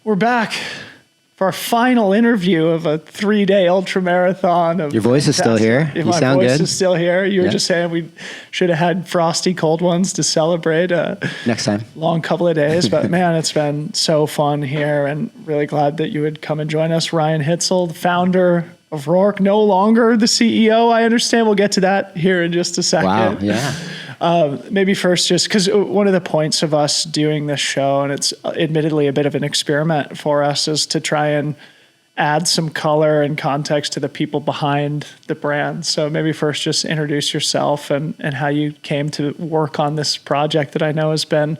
We're back for our final interview of a 3-day ultra marathon. Your voice is still here. You sound good. My voice is still here. You were just saying we should have had frosty cold ones to celebrate. Next time. Long couple of days, but man, it's been so fun here, and really glad that you would come and join us. Ryan Hitzel, the founder of Roark, no longer the CEO. I understand. We'll get to that here in just a second. Wow. Yeah. Maybe first, just because one of the points of us doing this show, and it's admittedly a bit of an experiment for us, is to try and add some color and context to the people behind the brand. So maybe first just introduce yourself and how you came to work on this project that I know has been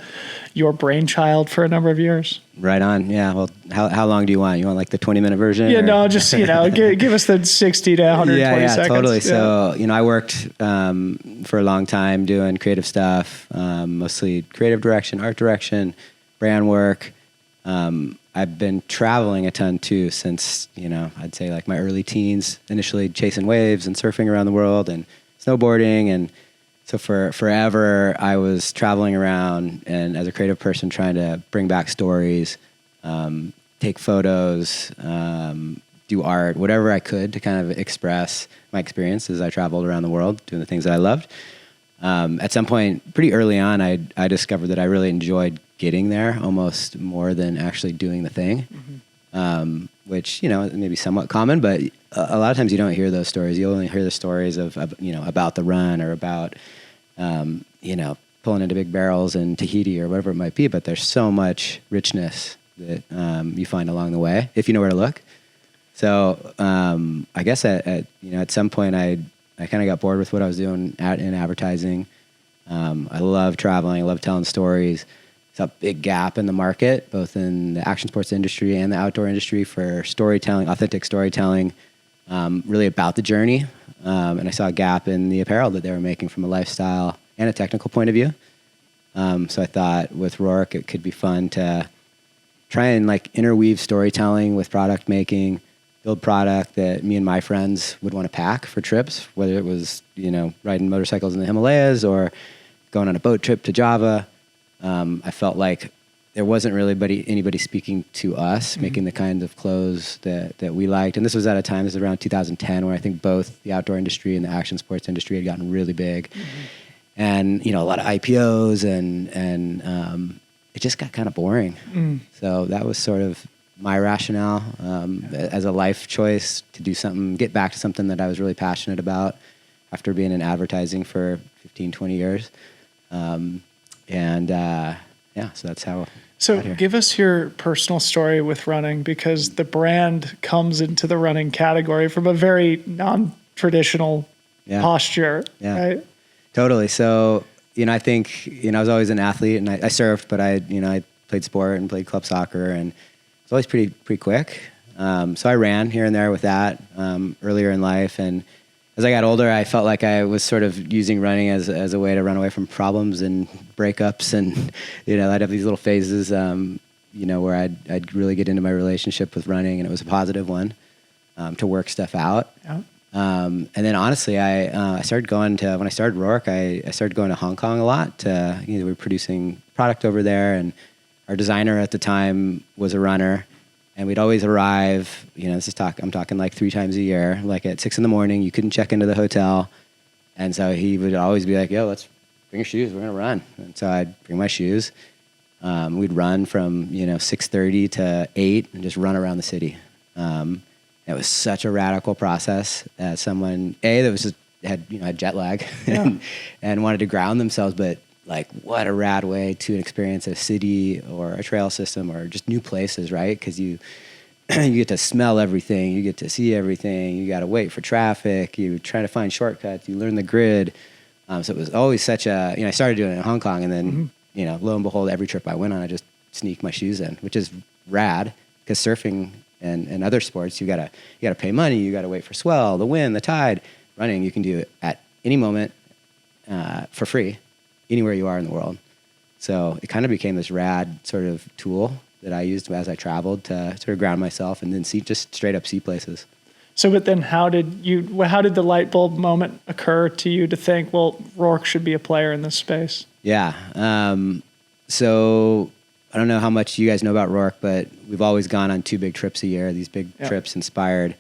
your brainchild for a number of years. Right on. Yeah. Well, how long do you want? You want like the 20-minute version? Yeah, no, just, give us the 60 to 120 seconds. Totally. Yeah. So, I worked for a long time doing creative stuff, mostly creative direction, art direction, brand work. I've been traveling a ton too since, I'd say like my early teens, initially chasing waves and surfing around the world and snowboarding. And so for forever, I was traveling around and as a creative person trying to bring back stories, take photos, do art, whatever I could to kind of express my experience as I traveled around the world doing the things that I loved. At some point, pretty early on, I discovered that I really enjoyed getting there almost more than actually doing the thing, which, may be somewhat common, but a lot of times you don't hear those stories. You only hear the stories of about the run or about, pulling into big barrels in Tahiti or whatever it might be, but there's so much richness that you find along the way if you know where to look. So I guess at some point I kind of got bored with what I was doing in advertising. I love traveling. I love telling stories. It's a big gap in the market, both in the action sports industry and the outdoor industry for storytelling, authentic storytelling, really about the journey. And I saw a gap in the apparel that they were making from a lifestyle and a technical point of view. So I thought with Roark, it could be fun to try and interweave storytelling with product making, build product that me and my friends would want to pack for trips, whether it was, riding motorcycles in the Himalayas or going on a boat trip to Java. I felt like there wasn't really anybody speaking to us, making the kind of clothes that we liked. And this was at a time, this was around 2010, where I think both the outdoor industry and the action sports industry had gotten really big. And, a lot of IPOs and it just got kind of boring. So that was sort of my rationale as a life choice to do something, get back to something that I was really passionate about after being in advertising for 15, 20 years. So that's how. So give us your personal story with running, because the brand comes into the running category from a very non-traditional posture, right? Totally. So, I think, I was always an athlete and I surfed, but I played sport and played club soccer and it was always pretty quick. So I ran here and there with that earlier in life. And as I got older, I felt like I was sort of using running as a way to run away from problems and breakups. And, I'd have these little phases, where I'd really get into my relationship with running, and it was a positive one, to work stuff out. Yeah. And then honestly, I started going to, when I started Roark, I started going to Hong Kong a lot. We were producing product over there, and our designer at the time was a runner. And we'd always arrive, I'm talking like 3 times a year, like at 6 a.m. You couldn't check into the hotel. And so he would always be like, yo, let's bring your shoes. We're going to run. And so I'd bring my shoes. We'd run from, 6:30 to 8 and just run around the city. It was such a radical process as someone, that was just had jet lag and wanted to ground themselves, but what a rad way to experience a city or a trail system or just new places, right? Because you get to smell everything, you get to see everything, you got to wait for traffic, you try to find shortcuts, you learn the grid. So it was always such a, I started doing it in Hong Kong, and then, lo and behold, every trip I went on, I just sneak my shoes in, which is rad, because surfing and other sports, you gotta pay money, you gotta wait for swell, the wind, the tide. Running, you can do it at any moment for free, anywhere you are in the world. So it kind of became this rad sort of tool that I used as I traveled to sort of ground myself and then just straight up see places. So, but then how did the Lightbulb moment occur to you to think, well, Roark should be a player in this space? Yeah. So I don't know how much you guys know about Roark, but we've always gone on 2 big trips a year. These big trips inspired,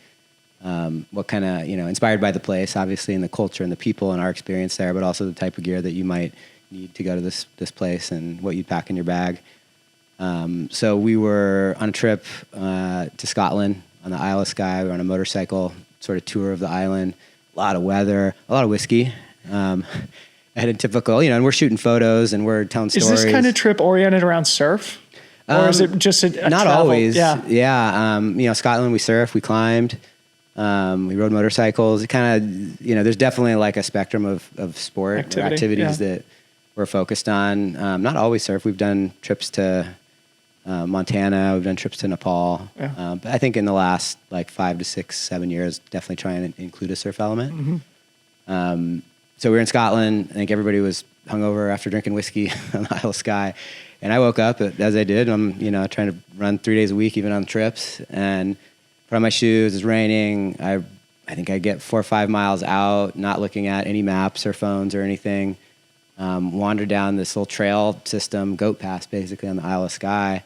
what kind of, inspired by the place, obviously, and the culture and the people and our experience there, but also the type of gear that you might need to go to this place and what you'd pack in your bag. So we were on a trip to Scotland on the Isle of Skye. We were on a motorcycle sort of tour of the island, a lot of weather, a lot of whiskey. I had a typical, and we're shooting photos and we're telling stories. Is this kind of trip oriented around surf? Or is it just a not travel? always. Yeah. Scotland, we surfed, we climbed, we rode motorcycles. It kind of, there's definitely like a spectrum of sport activities that we're focused on. Not always surf. We've done trips to Montana. We've done trips to Nepal. Yeah. But I think in the last like 5 to 6, 7 years, definitely trying to include a surf element. Mm-hmm. So we were in Scotland. I think everybody was hungover after drinking whiskey on the Isle of Skye. And I woke up, as I did. I'm, trying to run 3 days a week, even on trips. And put on my shoes. It's raining. I think I get 4 or 5 miles out, not looking at any maps or phones or anything. Wander down this little trail system, goat pass, basically on the Isle of Skye.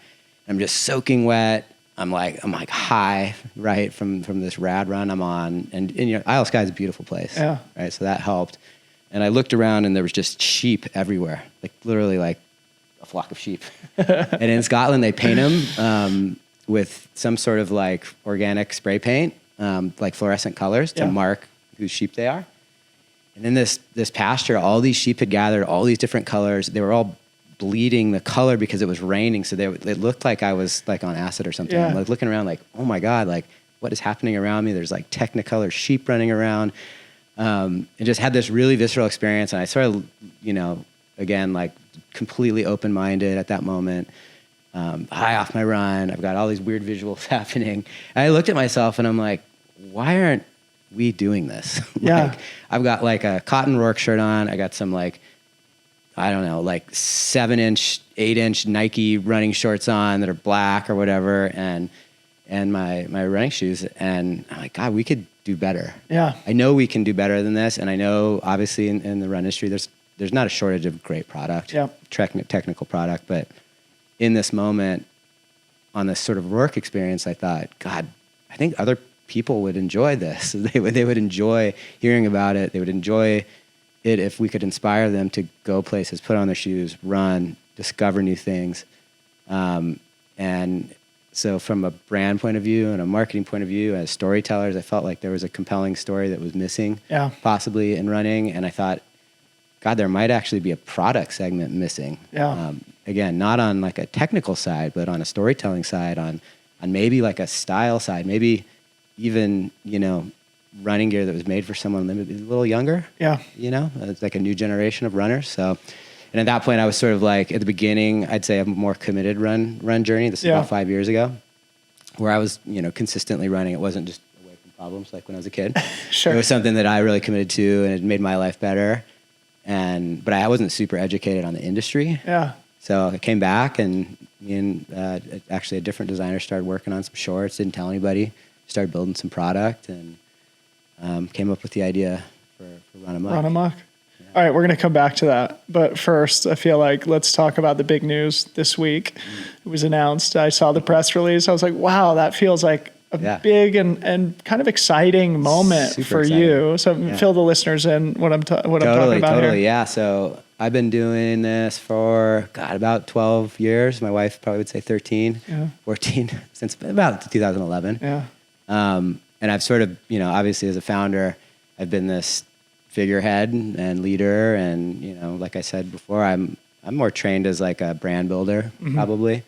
I'm just soaking wet. I'm like high, right, from this rad run I'm on. And Isle of Skye is a beautiful place. Yeah. Right. So that helped. And I looked around and there was just sheep everywhere, like literally like a flock of sheep. And in Scotland, they paint them with some sort of like organic spray paint, like fluorescent colors to mark whose sheep they are. And in this pasture, all these sheep had gathered, all these different colors. They were all bleeding the color because it was raining. So it looked like I was like on acid or something. Yeah. I'm like looking around like, oh my God, like what is happening around me? There's like technicolor sheep running around. And just had this really visceral experience. And I sort of, again, like completely open-minded at that moment, high off my run. I've got all these weird visuals happening. And I looked at myself and I'm like, why aren't we doing this? Like, I've got like a cotton Roark shirt on. I got some like, I don't know, like 7-inch, 8-inch Nike running shorts on that are black or whatever. And my running shoes. And I'm like, God, we could do better. Yeah. I know we can do better than this. And I know obviously in the run industry, there's not a shortage of great product, technical product. But in this moment, on this sort of Roark experience, I thought, God, I think other people would enjoy this. They would enjoy hearing about it. They would enjoy it if we could inspire them to go places, put on their shoes, run, discover new things. And so from a brand point of view and a marketing point of view, as storytellers, I felt like there was a compelling story that was missing, possibly in running. And I thought, God, there might actually be a product segment missing. Yeah. Again, not on like a technical side, but on a storytelling side, on maybe like a style side, maybe even, running gear that was made for someone maybe a little younger. Yeah. It's like a new generation of runners. So, and at that point I was sort of like at the beginning, I'd say a more committed run journey. This is about 5 years ago, where I was, consistently running. It wasn't just away from problems like when I was a kid. Sure. It was something that I really committed to and it made my life better. But I wasn't super educated on the industry. Yeah. So I came back and actually a different designer started working on some shorts, didn't tell anybody, started building some product and came up with the idea for Run Amok. Run Amok. Yeah. All right, we're going to come back to that. But first, I feel like let's talk about the big news this week. It was announced. I saw the press release. I was like, wow, that feels like a big and kind of exciting moment super for exciting. You. So fill the listeners in what I'm talking about Totally, here. Yeah. So I've been doing this for, about 12 years. My wife probably would say 13, 14, since about 2011. Yeah. And I've sort of, obviously as a founder, I've been this figurehead and leader. And, like I said before, I'm more trained as like a brand builder, probably.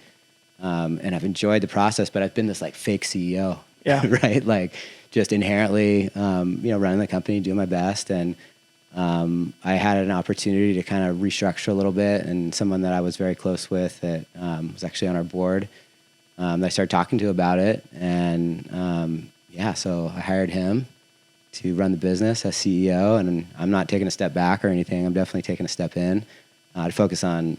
And I've enjoyed the process, but I've been this like fake CEO, right? Like just inherently, running the company, doing my best. And I had an opportunity to kind of restructure a little bit. And someone that I was very close with that was actually on our board, that I started talking to about it. And so I hired him to run the business as CEO. And I'm not taking a step back or anything. I'm definitely taking a step in to focus on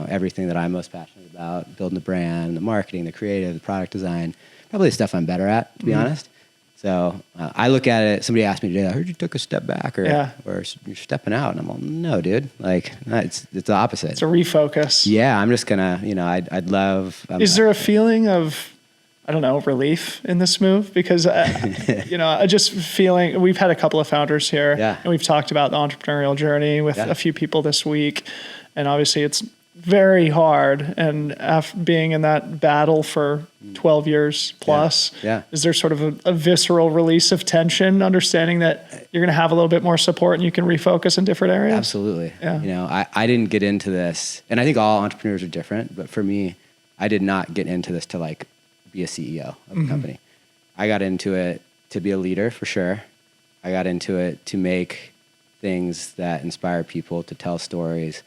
everything that I'm most passionate about, building the brand, the marketing, the creative, the product design, probably the stuff I'm better at, to be honest. So I look at it. Somebody asked me today, I heard you took a step back or you're stepping out. And I'm like, no, dude, like it's the opposite. It's a refocus. Yeah. I'm just gonna, I'd love. Is there a feeling of, I don't know, relief in this move? Because, I just feeling, we've had a couple of founders here and we've talked about the entrepreneurial journey with a few people this week. And obviously it's very hard. And after being in that battle for 12 years plus, is there sort of a visceral release of tension, understanding that you're going to have a little bit more support and you can refocus in different areas? Absolutely. Yeah. I didn't get into this, and I think all entrepreneurs are different, but for me, I did not get into this to like be a CEO of a company. I got into it to be a leader for sure. I got into it to make things that inspire people, to tell stories.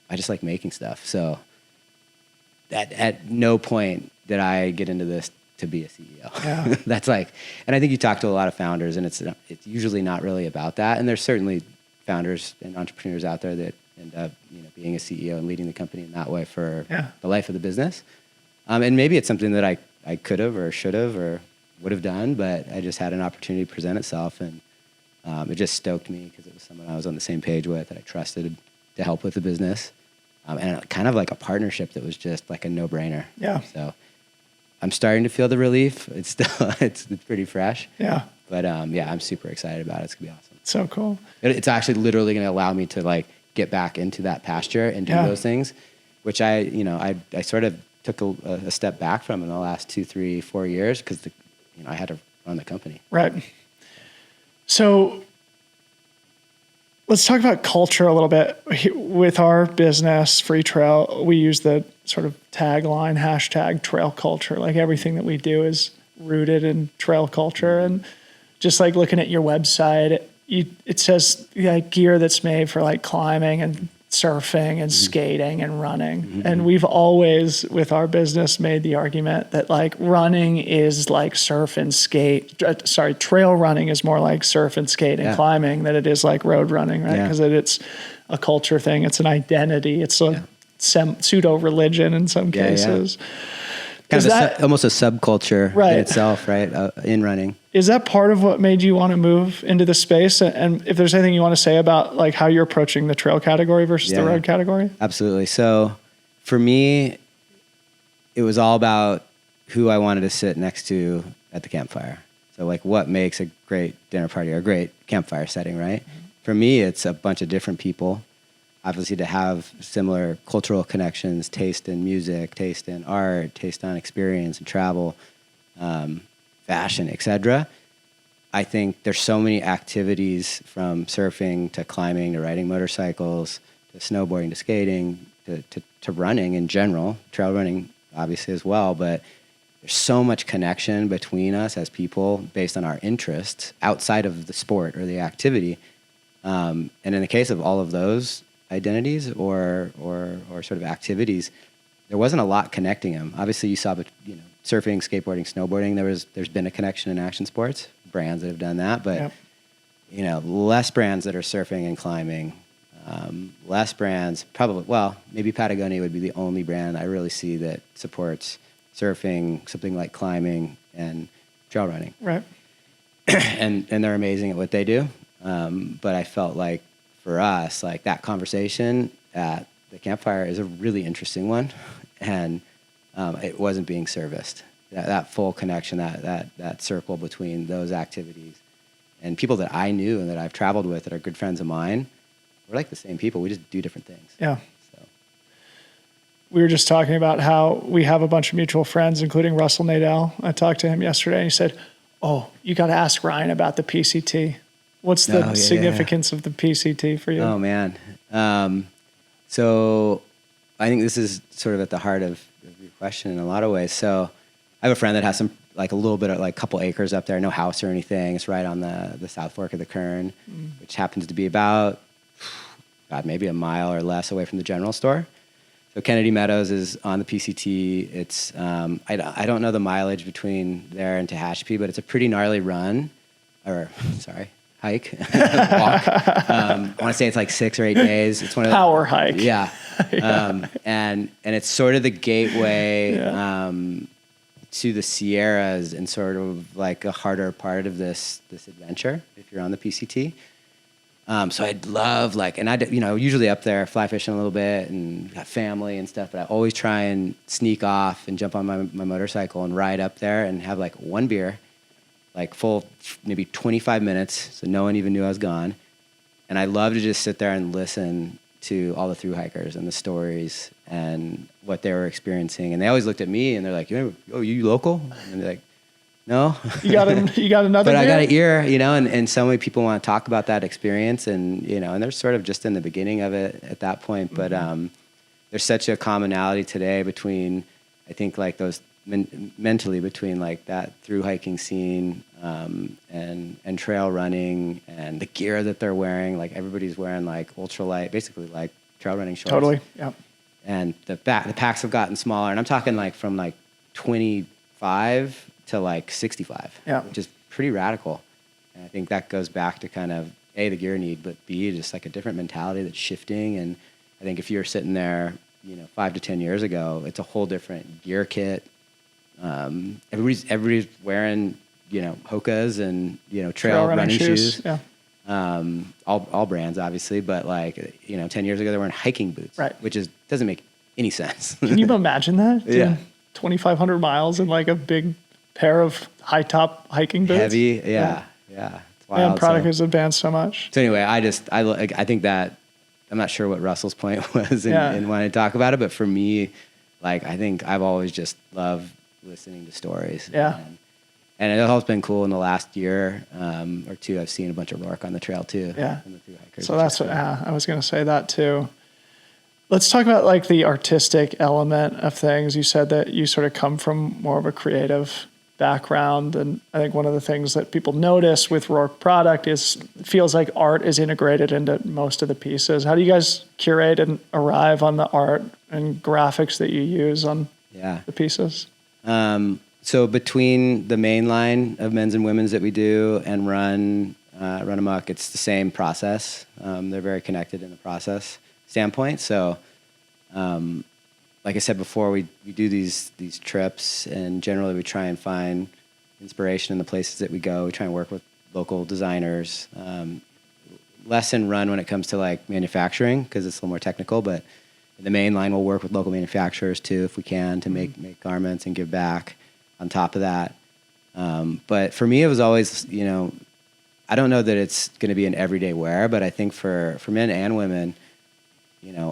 I just like making stuff. So at no point did I get into this to be a CEO. Yeah. That's like, and I think you talk to a lot of founders and it's usually not really about that. And there's certainly founders and entrepreneurs out there that end up, being a CEO and leading the company in that way for the life of the business. And maybe it's something that I could have or should have or would have done, but I just had an opportunity to present itself, and it just stoked me because it was someone I was on the same page with that I trusted to help with the business. And kind of like a partnership that was just like a no-brainer. Yeah. So I'm starting to feel the relief. It's still, it's pretty fresh. Yeah. But I'm super excited about it. It's gonna be awesome. So cool. It's actually literally gonna allow me to like get back into that pasture and do those things, which I sort of took a step back from in the last 2, 3, 4 years because I had to run the company. Right. So let's talk about culture a little bit. With our business, Freetrail, we use the sort of tagline, #trail culture. Like everything that we do is rooted in trail culture. And just like looking at your website, it says like gear that's made for like climbing and surfing and skating and running. And we've always, with our business, made the argument that like running is like surf and skate. Trail running is more like surf and skate and climbing than it is like road running, right? Because it's a culture thing. It's an identity. It's a pseudo religion in some cases. Kind of almost a subculture in itself, right? In running. Is that part of what made you want to move into the space? And if there's anything you want to say about like how you're approaching the trail category versus the road category? Absolutely. So for me, it was all about who I wanted to sit next to at the campfire. So like what makes a great dinner party or a great campfire setting, right? For me, it's a bunch of different people. Obviously, to have similar cultural connections, taste in music, taste in art, taste on experience and travel, fashion, etc. I think there's so many activities from surfing to climbing to riding motorcycles to snowboarding to skating to running in general, trail running obviously as well, but there's so much connection between us as people based on our interests outside of the sport or the activity. And in the case of all of those identities or sort of activities, there wasn't a lot connecting them. Obviously, you saw, surfing, skateboarding, snowboarding. There's been a connection in action sports, brands that have done that, but less brands that are surfing and climbing. Less brands, probably. Well, maybe Patagonia would be the only brand I really see that supports surfing, something like climbing and trail running. Right. and they're amazing at what they do. But I felt like, for us, like that conversation at the campfire is a really interesting one, and it wasn't being serviced. That full connection, that circle between those activities and people that I knew and that I've traveled with that are good friends of mine, we're like the same people. We just do different things. Yeah. So we were just talking about how we have a bunch of mutual friends, including Russell Nadell. I talked to him yesterday, and he said, "Oh, you got to ask Ryan about the PCT." What's the significance of the PCT for you? Oh, man. So I think this is sort of at the heart of your question in a lot of ways. So I have a friend that has a little bit of like couple acres up there, no house or anything. It's right on the South Fork of the Kern, which happens to be about, maybe a mile or less away from the general store. So Kennedy Meadows is on the PCT. It's, I don't know the mileage between there and Tehachapi, but it's a pretty gnarly hike, walk. I want to say it's like 6 or 8 days. It's one of power hike. Yeah. And it's sort of the gateway to the Sierras and sort of like a harder part of this adventure if you're on the PCT. So I'd love and I, usually up there fly fishing a little bit and got family and stuff, but I always try and sneak off and jump on my motorcycle and ride up there and have like one beer, like full, maybe 25 minutes. So no one even knew I was gone. And I love to just sit there and listen to all the thru hikers and the stories and what they were experiencing. And they always looked at me and they're like, "Oh, you local?" And they're like, "No." You got another But beer? I got an ear, and so many people want to talk about that experience, and and they're sort of just in the beginning of it at that point. But there's such a commonality today between, I think, like those mentally between like that thru hiking scene and trail running and the gear that they're wearing. Like everybody's wearing like ultralight, basically like trail running shorts. Totally, yeah. And the packs have gotten smaller, and I'm talking like from like 25 to like 65, which is pretty radical. And I think that goes back to kind of A, the gear need, but B, just like a different mentality that's shifting. And I think if you're sitting there, 5 to 10 years ago, it's a whole different gear kit. Everybody's wearing, Hokas and, trail running shoes. Yeah. All brands obviously, but 10 years ago they were wearing hiking boots, right? Which doesn't make any sense. Can you imagine that? Yeah. 2,500 miles in like a big pair of high top hiking boots. Heavy. Yeah. It's wild. And product has advanced so much. So anyway, I think that I'm not sure what Russell's point was in wanting to talk about it, but for me, I think I've always just loved listening to stories. Yeah. And it has been cool in the last year or two. I've seen a bunch of Roark on the trail too. Yeah. And the thru hikers, so that's what I was going to say that too. Let's talk about like the artistic element of things. You said that you sort of come from more of a creative background. And I think one of the things that people notice with Roark product is it feels like art is integrated into most of the pieces. How do you guys curate and arrive on the art and graphics that you use on the pieces? So between the main line of men's and women's that we do and Run Amok, it's the same process. They're very connected in the process standpoint. So, like I said before, we do these trips, and generally we try and find inspiration in the places that we go. We try and work with local designers. Less in Run when it comes to like manufacturing because it's a little more technical, but in the main line we'll work with local manufacturers too if we can to make garments and give back on top of that. But for me, it was always, I don't know that it's going to be an everyday wear, but I think for men and women,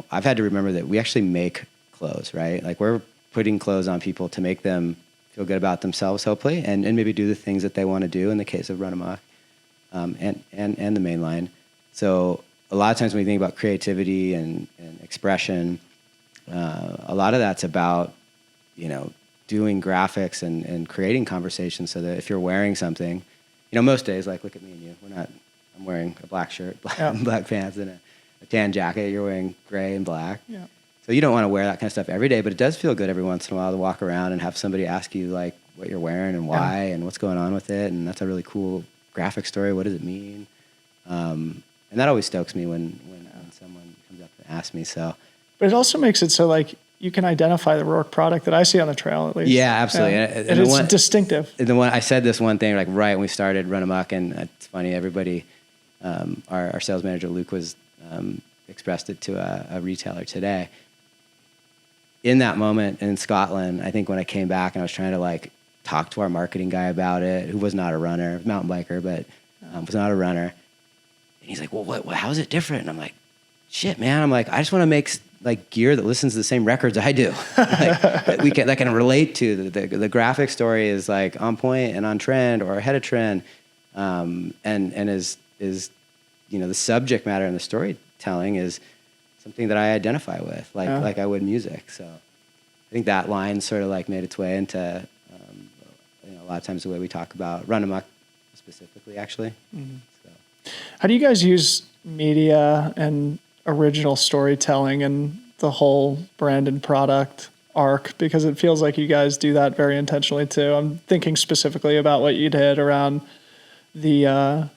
I've had to remember that we actually make clothes, right? Like we're putting clothes on people to make them feel good about themselves, hopefully, and maybe do the things that they want to do in the case of Run Amok and the main line. So a lot of times when we think about creativity and expression, a lot of that's about, doing graphics and creating conversations so that if you're wearing something, most days, like look at me and you, I'm wearing a black shirt, black pants and a tan jacket. You're wearing gray and black. Yeah. So you don't want to wear that kind of stuff every day, but it does feel good every once in a while to walk around and have somebody ask you like what you're wearing and why and what's going on with it. And that's a really cool graphic story. What does it mean? And that always stokes me when someone comes up and asks me. So, but it also makes it so like you can identify the Roark product that I see on the trail at least. Yeah, absolutely. And it's distinctive. I said this one thing like right when we started Run Amok, and it's funny. Everybody, our sales manager Luke was expressed it to a retailer today. In that moment in Scotland, I think when I came back and I was trying to like talk to our marketing guy about it, who was not a runner, mountain biker, but was not a runner. And he's like, well, how is it different? And I'm like, shit, man. I'm like, I just want to make like gear that listens to the same records I do. Like, that can relate to. The graphic story is like on point and on trend or ahead of trend. And is the subject matter and the storytelling is something that I identify with, like I would music. So I think that line sort of like made its way into a lot of times the way we talk about Run Amok specifically, actually. Mm-hmm. So. How do you guys use media and original storytelling and the whole brand and product arc? Because it feels like you guys do that very intentionally too. I'm thinking specifically about what you did around the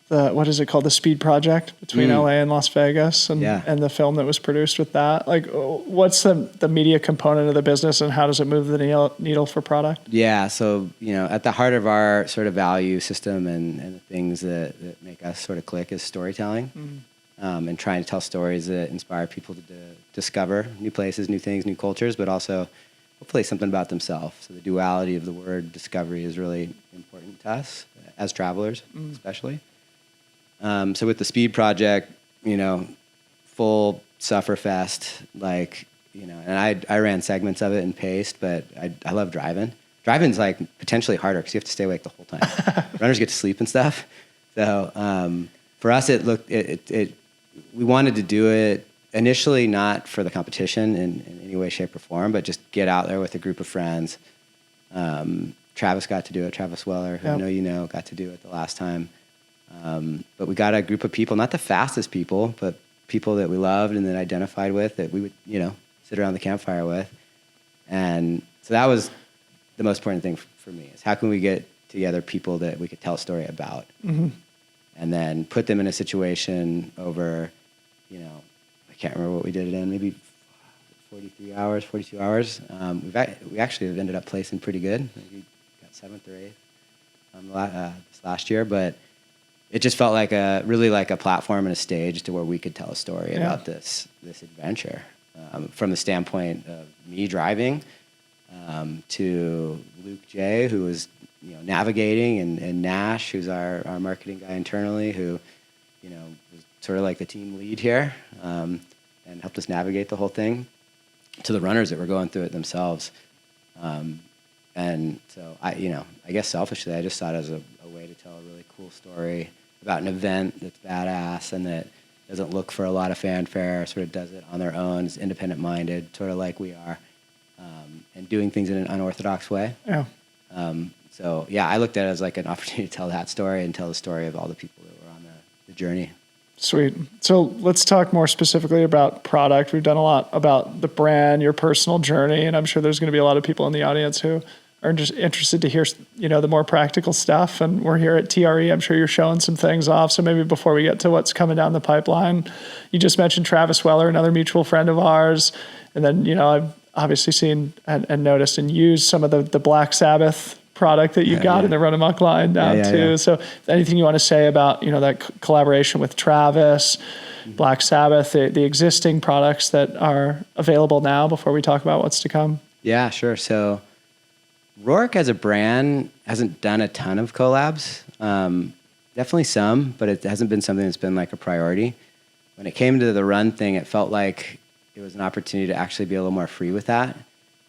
what is it called? The Speed Project between LA and Las Vegas, and the film that was produced with that. Like, what's the media component of the business, and how does it move the needle for product? Yeah. So, at the heart of our sort of value system and the things that make us sort of click is storytelling, and trying to tell stories that inspire people to discover new places, new things, new cultures, but also hopefully something about themselves. So the duality of the word discovery is really important to us as travelers, especially. So with the Speed Project, full sufferfest, and I ran segments of it and paced, but I love driving. Driving's like potentially harder because you have to stay awake the whole time. Runners get to sleep and stuff. So for us, we wanted to do it initially not for the competition in any way, shape, or form, but just get out there with a group of friends. Travis got to do it. Travis Weller, who I know got to do it the last time. But we got a group of people, not the fastest people, but people that we loved and that identified with, that we would, sit around the campfire with. And so that was the most important thing for me, is how can we get together people that we could tell a story about, and then put them in a situation over, I can't remember what we did it in, maybe 42 hours. We actually have ended up placing pretty good. We got 7th or 8th this last year, but it just felt like a platform and a stage to where we could tell a story about this adventure, from the standpoint of me driving, to Luke J, who was navigating, and Nash, who's our marketing guy internally, who was sort of like the team lead here, and helped us navigate the whole thing, to the runners that were going through it themselves. And so I guess selfishly, I just saw it as a way to tell a really cool story about an event that's badass and that doesn't look for a lot of fanfare, sort of does it on their own, is independent-minded, sort of like we are, and doing things in an unorthodox way. Yeah. So I looked at it as like an opportunity to tell that story and tell the story of all the people that were on the journey. Sweet. So let's talk more specifically about product. We've done a lot about the brand, your personal journey, and I'm sure there's going to be a lot of people in the audience who are just interested to hear, the more practical stuff. And we're here at TRE. I'm sure you're showing some things off. So maybe before we get to what's coming down the pipeline, you just mentioned Travis Weller, another mutual friend of ours. And then, I've obviously seen and noticed and used some of the Black Sabbath product that you've got in the Run Amok line down too. Yeah. So anything you want to say about, that collaboration with Travis, Black Sabbath, the existing products that are available now before we talk about what's to come? Yeah, sure. So Roark as a brand hasn't done a ton of collabs. Definitely some, but it hasn't been something that's been like a priority. When it came to the run thing, it felt like it was an opportunity to actually be a little more free with that,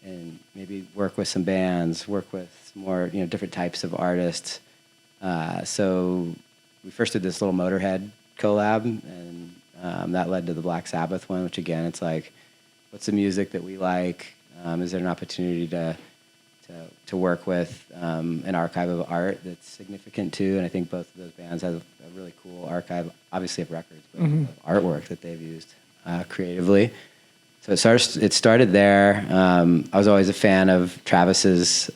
and maybe work with some bands, work with some more, different types of artists. So we first did this little Motorhead collab, and that led to the Black Sabbath one, which again, it's like, what's the music that we like? Is there an opportunity to work with an archive of art that's significant too? And I think both of those bands have a really cool archive, obviously of records, but of artwork that they've used creatively. So it started there. I was always a fan of Travis's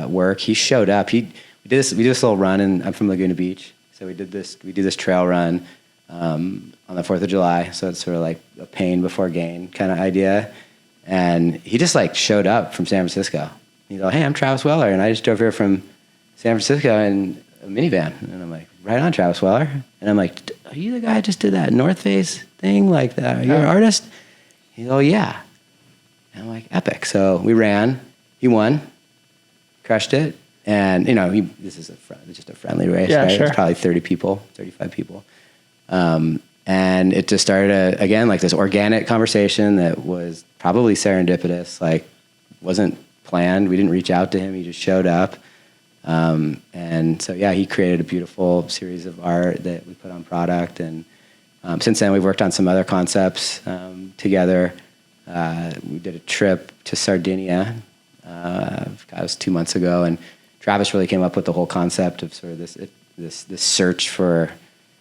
work. He showed up. We did this little run, and I'm from Laguna Beach, so we do this trail run on the 4th of July. So it's sort of like a pain before gain kind of idea. And he just like showed up from San Francisco. He's like, "Hey, I'm Travis Weller, and I just drove here from San Francisco in a minivan." And I'm like, "Right on, Travis Weller." And I'm like, "Are you the guy who just did that North Face thing? Like that? Are you an artist?" He's like, "Oh, yeah." And I'm like, epic. So we ran. He won. Crushed it. And, this is just a friendly race, right? Sure. It's probably 35 people. And it just started, again, like this organic conversation that was probably serendipitous, like wasn't planned. We didn't reach out to him. He just showed up. And so, he created a beautiful series of art that we put on product. And since then, we've worked on some other concepts together. We did a trip to Sardinia. It was 2 months ago, and Travis really came up with the whole concept of sort of this search for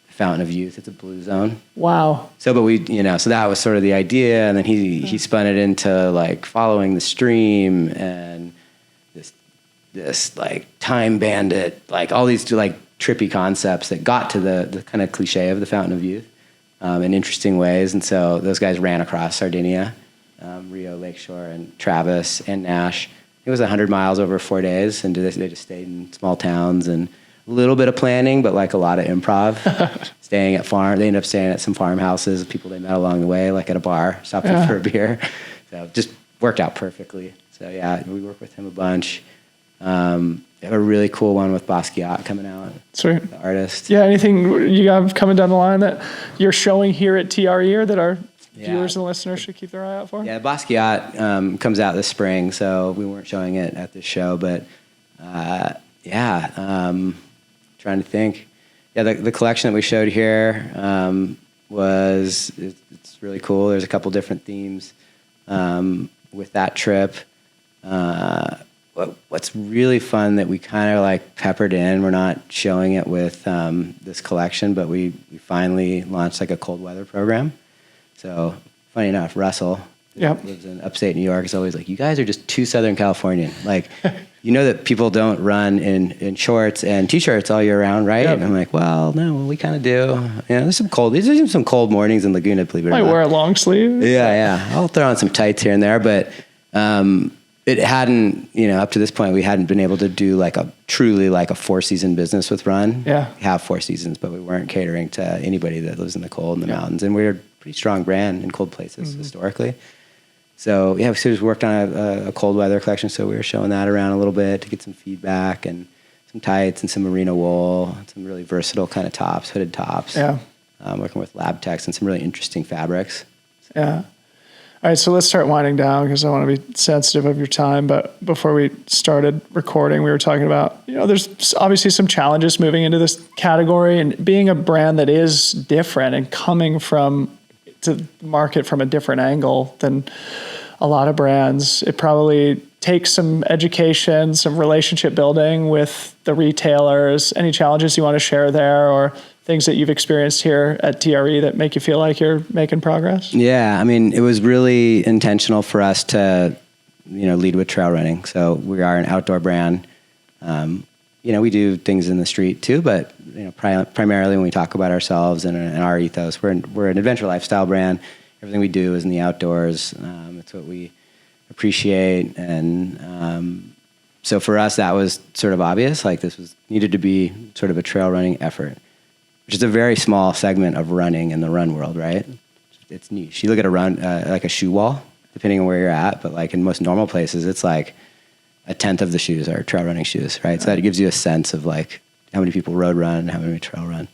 the fountain of youth. It's a blue zone. Wow. So, but so that was sort of the idea, and then he spun it into like following the stream and this like time bandit, like all these like trippy concepts that got to the kind of cliche of the Fountain of Youth in interesting ways. And so those guys ran across Sardinia, Rio, Lakeshore, and Travis, and Nash. It was 100 miles over 4 days, and they just stayed in small towns and a little bit of planning, but like a lot of improv. They ended up staying at some farmhouses, people they met along the way, like at a bar, stopped in for a beer. So just worked out perfectly. So yeah, we work with him a bunch. They have a really cool one with Basquiat coming out. Sweet. The artist. Yeah, anything you have coming down the line that you're showing here at TRE or that our viewers and listeners should keep their eye out for? Yeah, Basquiat comes out this spring, so we weren't showing it at this show, but trying to think. Yeah, the collection that we showed here it's really cool. There's a couple different themes with that trip. What's really fun that we kind of like peppered in, we're not showing it with this collection, but we finally launched like a cold weather program. So funny enough, Russell lives in upstate New York, is always like, you guys are just too Southern Californian. Like, you know that people don't run in shorts and t-shirts all year round, right? Yep. And I'm like, well, no, we kind of do. There's some cold mornings in Laguna, believe it or not. Might wear a long sleeve. Yeah. I'll throw on some tights here and there, but it hadn't, up to this point, we hadn't been able to do like a 4-season business with Run. Yeah. We have 4 seasons, but we weren't catering to anybody that lives in the cold in the mountains. And we're a pretty strong brand in cold places historically. So we just worked on a cold weather collection. So we were showing that around a little bit to get some feedback, and some tights and some merino wool, some really versatile kind of tops, hooded tops. Yeah. Working with lab techs and some really interesting fabrics. Yeah. All right, so let's start winding down because I want to be sensitive of your time. But before we started recording, we were talking about, there's obviously some challenges moving into this category and being a brand that is different and coming to market from a different angle than a lot of brands. It probably takes some education, some relationship building with the retailers. Any challenges you want to share there, or things that you've experienced here at TRE that make you feel like you're making progress? Yeah, I mean, it was really intentional for us to, lead with trail running. So we are an outdoor brand. We do things in the street too, but primarily when we talk about ourselves and our ethos, we're an adventure lifestyle brand. Everything we do is in the outdoors. It's what we appreciate, and so for us, that was sort of obvious. Like, this needed to be sort of a trail running effort, which is a very small segment of running in the run world, right? It's niche. You look at a run, like a shoe wall, depending on where you're at, but like in most normal places, it's like 1/10 of the shoes are trail running shoes, right? So that gives you a sense of like how many people road run, how many trail run.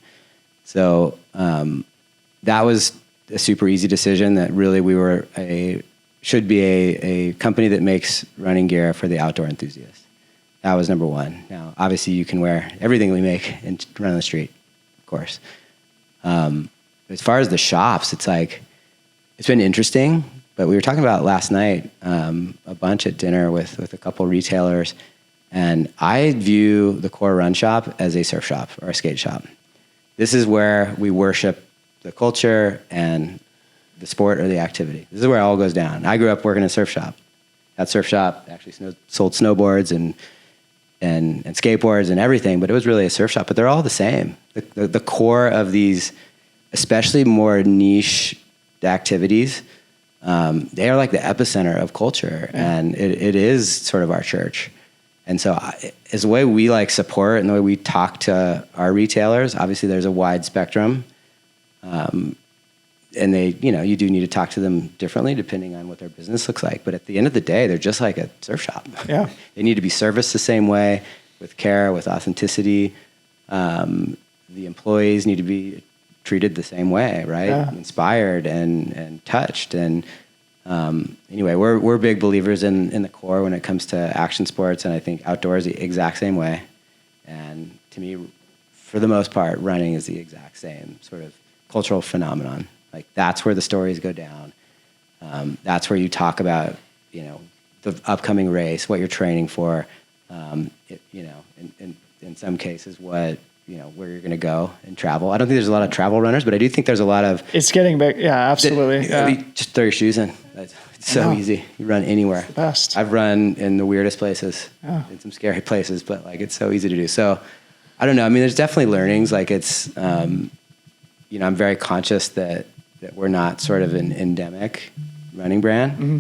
So that was a super easy decision that really we should be a company that makes running gear for the outdoor enthusiast. That was number one. Now, obviously, you can wear everything we make and run on the street, of course. As far as the shops, it's been interesting. But we were talking about last night a bunch at dinner with a couple retailers, and I view the core run shop as a surf shop or a skate shop. This is where we worship the culture and the sport or the activity. This is where it all goes down. I grew up working in a surf shop. That surf shop actually sold snowboards and skateboards and everything, but it was really a surf shop. But they're all the same. The core of these, especially more niche activities, they are like the epicenter of culture, and it is sort of our church. And so as the way we like support and the way we talk to our retailers, obviously there's a wide spectrum. And you do need to talk to them differently depending on what their business looks like. But at the end of the day, they're just like a surf shop. Yeah. They need to be serviced the same way, with care, with authenticity. The employees need to be treated the same way, right? Yeah. Inspired and touched. And anyway, we're big believers in the core when it comes to action sports, and I think outdoors the exact same way. And to me, for the most part, running is the exact same sort of cultural phenomenon. Like, that's where the stories go down. That's where you talk about, the upcoming race, what you're training for, in some cases, what, where you're going to go and travel. I don't think there's a lot of travel runners, but I do think there's a lot of... It's getting big. Yeah, absolutely. Just throw your shoes in. It's so easy. You run anywhere. It's the best. I've run in the weirdest places, in some scary places, but like, it's so easy to do. So I don't know. I mean, there's definitely learnings. Like it's, you know, I'm very conscious that we're not sort of an endemic running brand. Mm-hmm.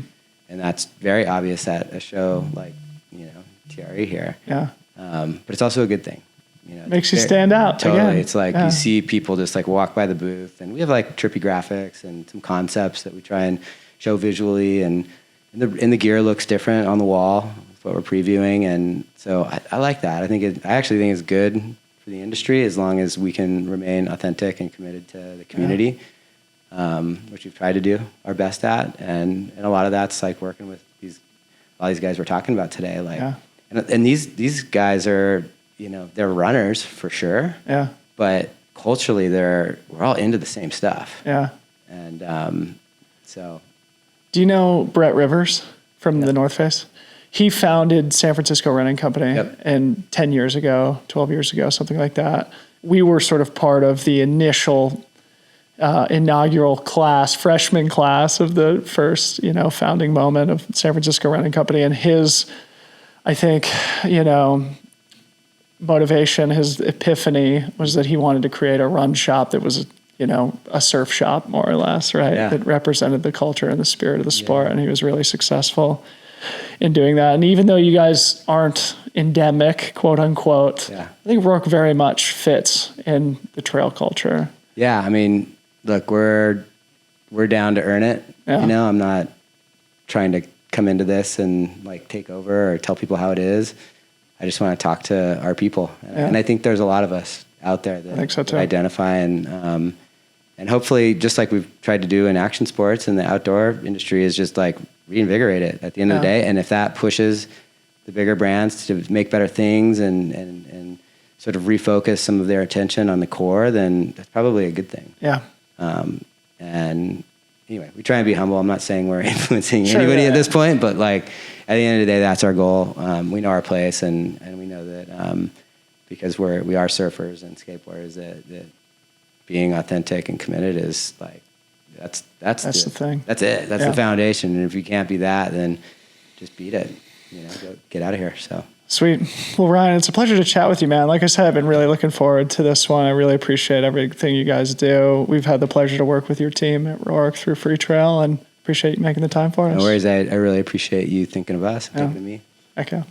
And that's very obvious at a show like, you know, TRE here. Yeah. But it's also a good thing. You know, makes you stand out. Totally. Again. It's like you see people just like walk by the booth, and we have like trippy graphics and some concepts that we try and show visually, and the gear looks different on the wall with what we're previewing. And so I like that. I actually think it's good for the industry as long as we can remain authentic and committed to the community, which we've tried to do our best at. And a lot of that's like working with all these guys we're talking about today. Like, and these guys are, you know, they're runners for sure. Yeah. But culturally, we're all into the same stuff. Yeah. And so. Do you know Brett Rivers from the North Face? He founded San Francisco Running Company, and 10 years ago, 12 years ago, something like that. We were sort of part of the initial inaugural class, freshman class of the first, you know, founding moment of San Francisco Running Company. And his, I think, you know, motivation, his epiphany was that he wanted to create a run shop that was, you know, a surf shop more or less, right? Yeah. That represented the culture and the spirit of the sport. And he was really successful in doing that. And even though you guys aren't endemic, quote unquote, I think Roark very much fits in the trail culture. Yeah. I mean, look, we're down to earn it. You know, I'm not trying to come into this and like take over or tell people how it is. I just want to talk to our people. And I think there's a lot of us out there that identify and hopefully, just like we've tried to do in action sports and the outdoor industry, is just like reinvigorate it at the end of the day. And if that pushes the bigger brands to make better things and sort of refocus some of their attention on the core, then that's probably a good thing. Yeah. And anyway, we try and be humble. I'm not saying we're influencing anybody at this point, but like at the end of the day, that's our goal. We know our place, and we know that because we are surfers and skateboarders, that being authentic and committed is like that's the thing. That's it. That's the foundation. And if you can't be that, then just beat it. You know, get out of here. So. Sweet. Well, Ryan, it's a pleasure to chat with you, man. Like I said, I've been really looking forward to this one. I really appreciate everything you guys do. We've had the pleasure to work with your team at Roark through Freetrail, and appreciate you making the time for us. No worries. I really appreciate you thinking of us and thinking of me. Okay.